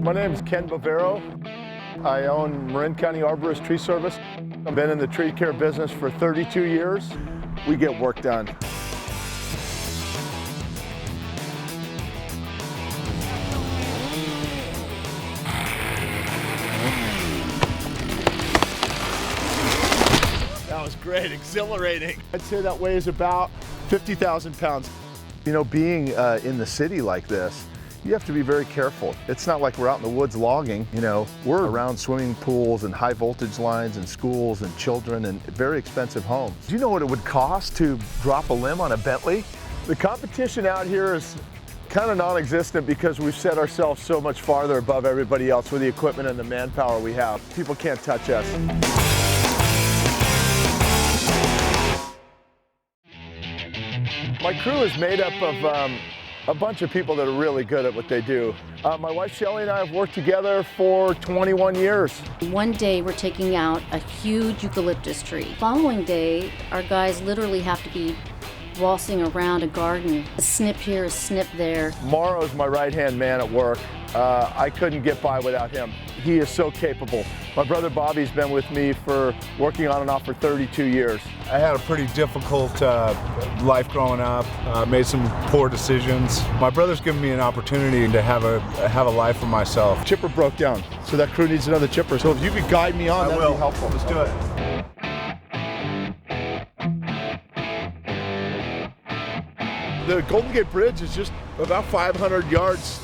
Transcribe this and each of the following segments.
My name is Ken Bavero. I own Marin County Arborists Tree Service. I've been in the tree care business for 32 years. We get work done. That was great, exhilarating. I'd say that weighs about 50,000 pounds. You know, being in the city like this, you have to be very careful. It's not like we're out in the woods logging, you know. We're around swimming pools and high voltage lines and schools and children and very expensive homes. Do you know what it would cost to drop a limb on a Bentley? The competition out here is kind of non-existent because we've set ourselves so much farther above everybody else with the equipment and the manpower we have. People can't touch us. My crew is made up of a bunch of people that are really good at what they do. My wife Shelley and I have worked together for 21 years. One day we're taking out a huge eucalyptus tree. The following day, our guys literally have to be waltzing around a garden. A snip here, a snip there. Morrow's my right-hand man at work. I couldn't get by without him. He is so capable. My brother Bobby's been with me for working on and off for 32 years. I had a pretty difficult life growing up, made some poor decisions. My brother's given me an opportunity to have a life for myself. Chipper broke down, so that crew needs another chipper. So if you could guide me on, that'd be helpful. Let's do it. The Golden Gate Bridge is just about 500 yards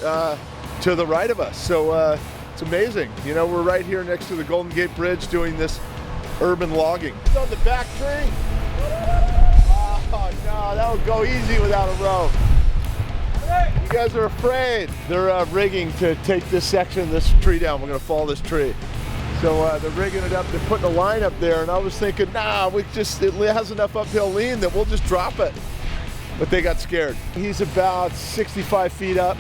to the right of us, so it's amazing. You know, we're right here next to the Golden Gate Bridge doing this urban logging. It's on the back tree. Oh no, that would go easy without a rope. You guys are afraid. They're rigging to take this section of this tree down. We're gonna fall this tree. So they're rigging it up, they're putting a line up there, and I was thinking, nah, it has enough uphill lean that we'll just drop it. But they got scared. He's about 65 feet up.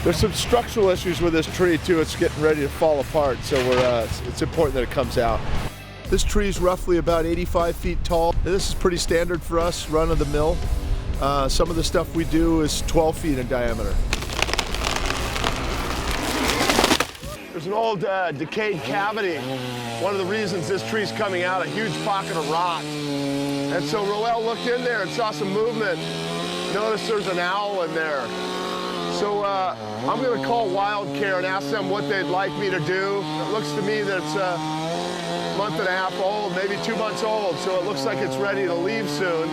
There's some structural issues with this tree too. It's getting ready to fall apart, so it's important that it comes out. This tree is roughly about 85 feet tall. This is pretty standard for us, run of the mill. Some of the stuff we do is 12 feet in diameter. There's an old decayed cavity. One of the reasons this tree's coming out, a huge pocket of rock. And so Roel looked in there and saw some movement. Noticed there's an owl in there. So I'm going to call WildCare and ask them what they'd like me to do. It looks to me that it's a month and a half old, maybe 2 months old, so it looks like it's ready to leave soon.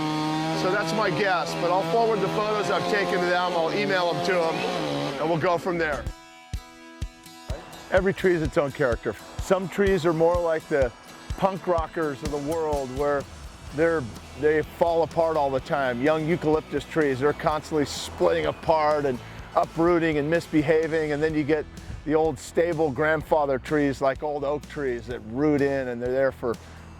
So that's my guess, but I'll forward the photos I've taken to them, I'll email them to them, and we'll go from there. Every tree is its own character. Some trees are more like the punk rockers of the world where they fall apart all the time. Young eucalyptus trees, they're constantly splitting apart and uprooting and misbehaving, and then you get the old stable grandfather trees like old oak trees that root in and they're there for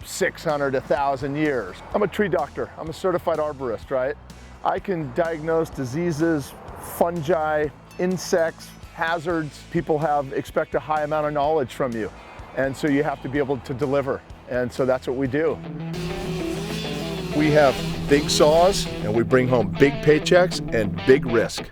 600, 1,000 years. I'm a tree doctor. I'm a certified arborist, right? I can diagnose diseases, fungi, insects, hazards. People expect a high amount of knowledge from you, and so you have to be able to deliver, and so that's what we do. We have big saws and we bring home big paychecks and big risk.